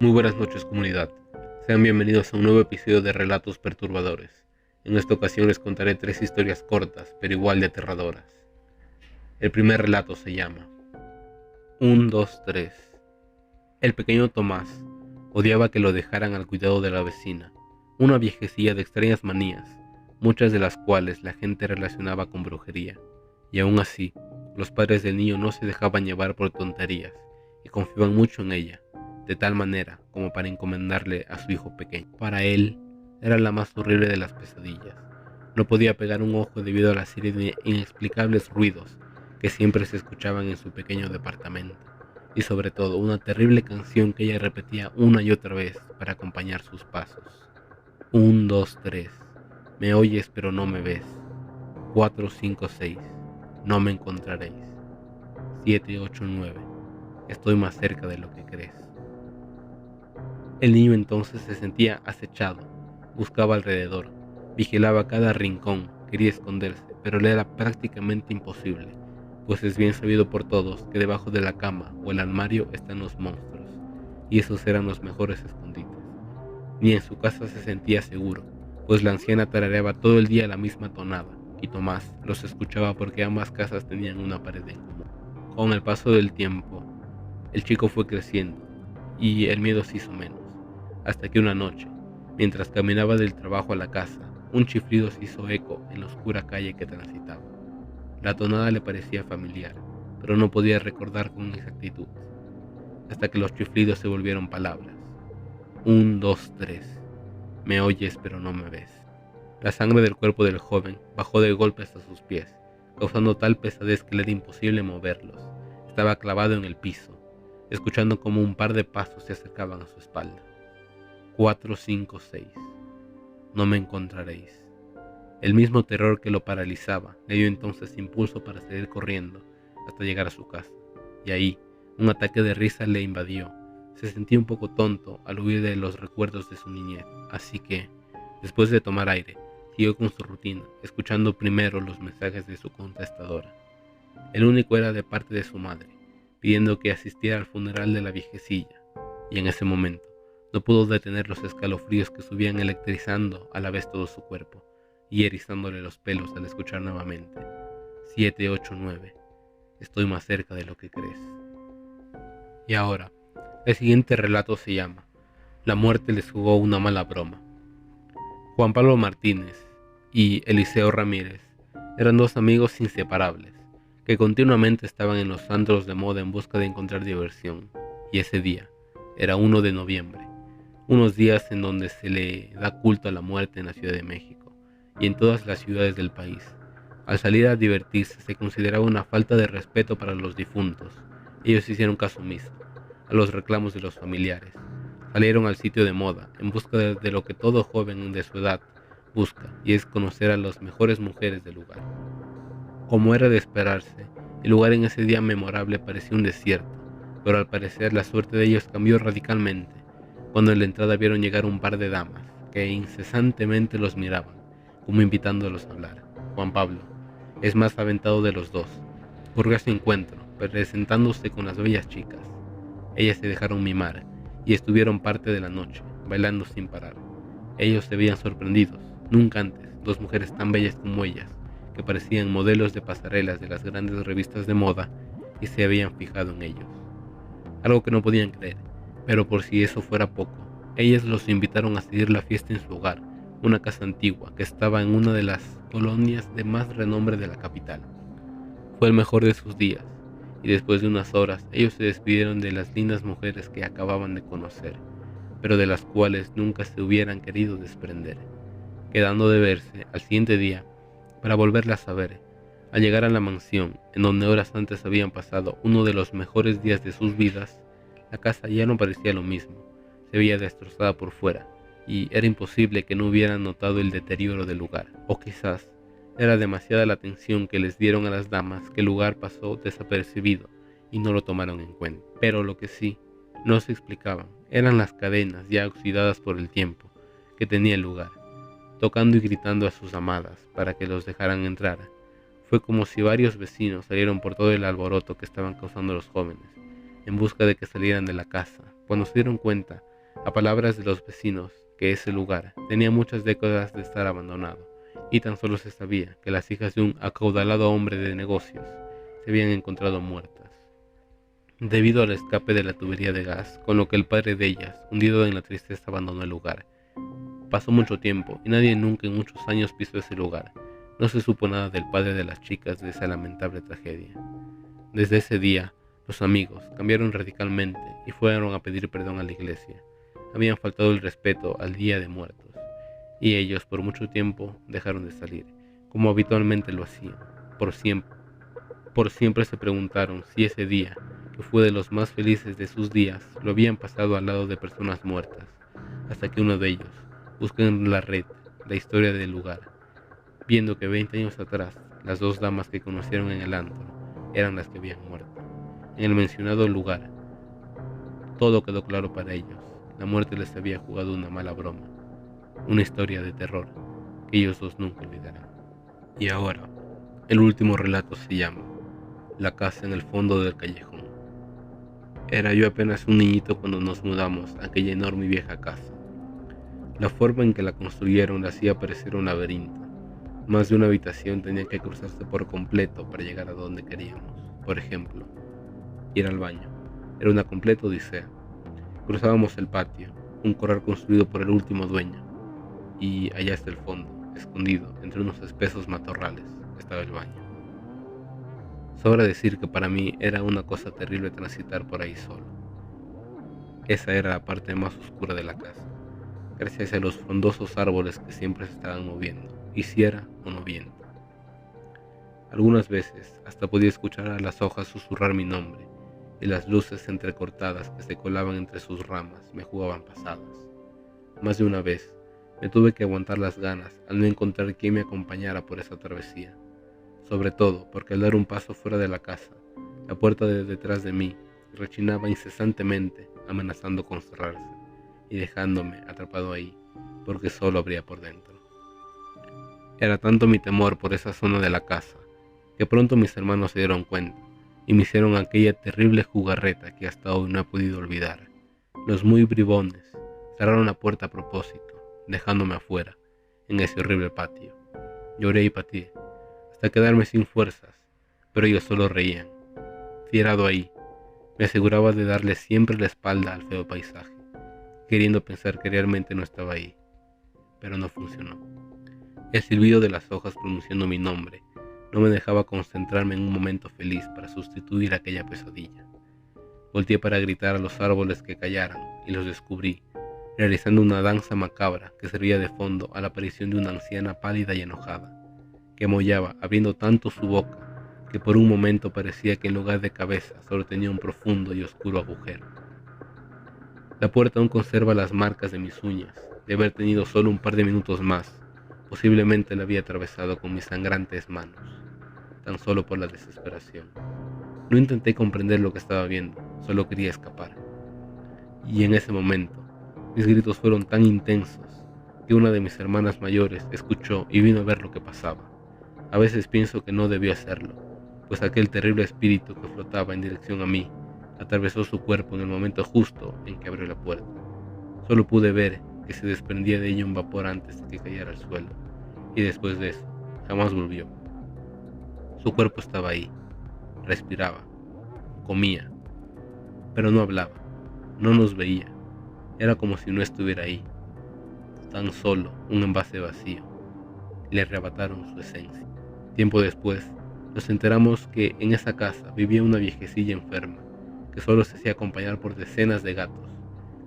Muy buenas noches, comunidad. Sean bienvenidos a un nuevo episodio de Relatos Perturbadores. En esta ocasión les contaré 3 historias cortas, pero igual de aterradoras. El primer relato se llama 1, 2, 3. El pequeño Tomás odiaba que lo dejaran al cuidado de la vecina, una viejecilla de extrañas manías, muchas de las cuales la gente relacionaba con brujería, y aún así, los padres del niño no se dejaban llevar por tonterías y confiaban mucho en ella, de tal manera como para encomendarle a su hijo pequeño. Para él, era la más horrible de las pesadillas. No podía pegar un ojo debido a la serie de inexplicables ruidos que siempre se escuchaban en su pequeño departamento, y sobre todo una terrible canción que ella repetía una y otra vez para acompañar sus pasos. 1, 2, 3. Me oyes pero no me ves. 4, 5, 6. No me encontraréis. 7, 8, 9. Estoy más cerca de lo que crees. El niño entonces se sentía acechado, buscaba alrededor, vigilaba cada rincón, quería esconderse, pero le era prácticamente imposible, pues es bien sabido por todos que debajo de la cama o el armario están los monstruos, y esos eran los mejores escondites. Ni en su casa se sentía seguro, pues la anciana tarareaba todo el día la misma tonada, y Tomás los escuchaba porque ambas casas tenían una pared en común. Con el paso del tiempo, el chico fue creciendo, y el miedo se hizo menos, hasta que una noche, mientras caminaba del trabajo a la casa, un chiflido se hizo eco en la oscura calle que transitaba. La tonada le parecía familiar, pero no podía recordar con exactitud, hasta que los chiflidos se volvieron palabras. 1, 2, 3. Me oyes pero no me ves. La sangre del cuerpo del joven bajó de golpe hasta sus pies, causando tal pesadez que le era imposible moverlos. Estaba clavado en el piso, escuchando como un par de pasos se acercaban a su espalda. 4, 5, 6. No me encontraréis. El mismo terror que lo paralizaba le dio entonces impulso para salir corriendo hasta llegar a su casa. Y ahí, un ataque de risa le invadió. Se sentía un poco tonto al huir de los recuerdos de su niñez, así que, después de tomar aire, siguió con su rutina, escuchando primero los mensajes de su contestadora. El único era de parte de su madre, pidiendo que asistiera al funeral de la viejecilla, y en ese momento no pudo detener los escalofríos que subían electrizando a la vez todo su cuerpo y erizándole los pelos al escuchar nuevamente. 7, 8, 9. Estoy más cerca de lo que crees. Y ahora, el siguiente relato se llama La muerte les jugó una mala broma. Juan Pablo Martínez y Eliseo Ramírez eran dos amigos inseparables, que continuamente estaban en los antros de moda en busca de encontrar diversión, y ese día era 1 de noviembre, unos días en donde se le da culto a la muerte en la Ciudad de México y en todas las ciudades del país. Al salir a divertirse se consideraba una falta de respeto para los difuntos. Ellos hicieron caso omiso a los reclamos de los familiares. Salieron al sitio de moda en busca de lo que todo joven de su edad busca, y es conocer a las mejores mujeres del lugar. Como era de esperarse, el lugar en ese día memorable parecía un desierto, pero al parecer la suerte de ellos cambió radicalmente cuando en la entrada vieron llegar un par de damas que incesantemente los miraban, como invitándolos a hablar. Juan Pablo es más aventado de los dos, corrió a su encuentro, presentándose con las bellas chicas. Ellas se dejaron mimar y estuvieron parte de la noche, bailando sin parar. Ellos se veían sorprendidos, nunca antes dos mujeres tan bellas como ellas, que parecían modelos de pasarelas de las grandes revistas de moda, y se habían fijado en ellos. Algo que no podían creer, pero por si eso fuera poco, ellas los invitaron a seguir la fiesta en su hogar, una casa antigua que estaba en una de las colonias de más renombre de la capital. Fue el mejor de sus días, y después de unas horas ellos se despidieron de las lindas mujeres que acababan de conocer, pero de las cuales nunca se hubieran querido desprender, quedando de verse al siguiente día para volverlas a ver. Al llegar a la mansión, en donde horas antes habían pasado uno de los mejores días de sus vidas, la casa ya no parecía lo mismo, se veía destrozada por fuera, y era imposible que no hubieran notado el deterioro del lugar, o quizás era demasiada la atención que les dieron a las damas que el lugar pasó desapercibido y no lo tomaron en cuenta. Pero lo que sí no se explicaban eran las cadenas ya oxidadas por el tiempo que tenía el lugar, tocando y gritando a sus amadas para que los dejaran entrar. Fue como si varios vecinos salieron por todo el alboroto que estaban causando los jóvenes, en busca de que salieran de la casa. Cuando se dieron cuenta A palabras de los vecinos, que ese lugar tenía muchas décadas de estar abandonado, y tan solo se sabía que las hijas de un acaudalado hombre de negocios se habían encontrado muertas, debido al escape de la tubería de gas, con lo que el padre de ellas, hundido en la tristeza, abandonó el lugar. Pasó mucho tiempo, y nadie nunca en muchos años pisó ese lugar. No se supo nada del padre de las chicas de esa lamentable tragedia. Desde ese día, los amigos cambiaron radicalmente y fueron a pedir perdón a la iglesia. Habían faltado el respeto al Día de Muertos, y ellos por mucho tiempo dejaron de salir, como habitualmente lo hacían. Por siempre se preguntaron si ese día, que fue de los más felices de sus días, lo habían pasado al lado de personas muertas, hasta que uno de ellos buscó en la red la historia del lugar, viendo que 20 años atrás las dos damas que conocieron en el antro eran las que habían muerto. En el mencionado lugar, todo quedó claro para ellos. La muerte les había jugado una mala broma, una historia de terror que ellos dos nunca olvidarán. Y ahora, el último relato se llama La casa en el fondo del callejón. Era yo apenas un niñito cuando nos mudamos a aquella enorme y vieja casa. La forma en que la construyeron la hacía parecer un laberinto. Más de una habitación tenía que cruzarse por completo para llegar a donde queríamos. Por ejemplo, ir al baño. Era una completa odisea. Cruzábamos el patio, un corral construido por el último dueño, y allá hasta el fondo, escondido entre unos espesos matorrales, estaba el baño. Sobra decir que para mí era una cosa terrible transitar por ahí solo. Esa era la parte más oscura de la casa, gracias a los frondosos árboles que siempre se estaban moviendo, hiciera o no viento. Algunas veces hasta podía escuchar a las hojas susurrar mi nombre, y las luces entrecortadas que se colaban entre sus ramas me jugaban pasadas. Más de una vez me tuve que aguantar las ganas al no encontrar quien me acompañara por esa travesía, sobre todo porque al dar un paso fuera de la casa, la puerta de detrás de mí rechinaba incesantemente, amenazando con cerrarse y dejándome atrapado ahí, porque solo abría por dentro. Era tanto mi temor por esa zona de la casa, que pronto mis hermanos se dieron cuenta y me hicieron aquella terrible jugarreta que hasta hoy no he podido olvidar. Los muy bribones cerraron la puerta a propósito, dejándome afuera, en ese horrible patio. Lloré y pateé, hasta quedarme sin fuerzas, pero ellos solo reían. Fierado ahí, me aseguraba de darle siempre la espalda al feo paisaje, queriendo pensar que realmente no estaba ahí, pero no funcionó. El silbido de las hojas pronunciando mi nombre no me dejaba concentrarme en un momento feliz para sustituir aquella pesadilla. Volteé para gritar a los árboles que callaran y los descubrí, realizando una danza macabra que servía de fondo a la aparición de una anciana pálida y enojada, que maullaba abriendo tanto su boca que por un momento parecía que en lugar de cabeza solo tenía un profundo y oscuro agujero. La puerta aún conserva las marcas de mis uñas, de haber tenido solo un par de minutos más. Posiblemente la había atravesado con mis sangrantes manos, tan solo por la desesperación. No intenté comprender lo que estaba viendo, solo quería escapar. Y en ese momento, mis gritos fueron tan intensos que una de mis hermanas mayores escuchó y vino a ver lo que pasaba. A veces pienso que no debió hacerlo, pues aquel terrible espíritu que flotaba en dirección a mí atravesó su cuerpo en el momento justo en que abrió la puerta. Solo pude ver que se desprendía de ella un vapor antes de que cayera al suelo, y después de eso, jamás volvió. Su cuerpo estaba ahí, respiraba, comía, pero no hablaba, no nos veía, era como si no estuviera ahí, tan solo un envase vacío. Le arrebataron su esencia. Tiempo después, nos enteramos que en esa casa vivía una viejecilla enferma, que solo se hacía acompañar por decenas de gatos.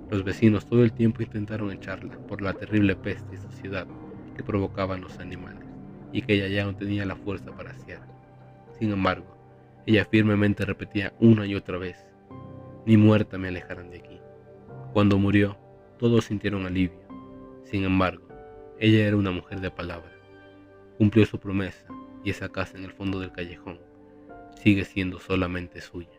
Los vecinos todo el tiempo intentaron echarla por la terrible peste y suciedad que provocaban los animales, y que ella ya no tenía la fuerza para hacer. Sin embargo, ella firmemente repetía una y otra vez: ni muerta me alejarán de aquí. Cuando murió, todos sintieron alivio. Sin embargo, ella era una mujer de palabra. Cumplió su promesa, y esa casa en el fondo del callejón sigue siendo solamente suya.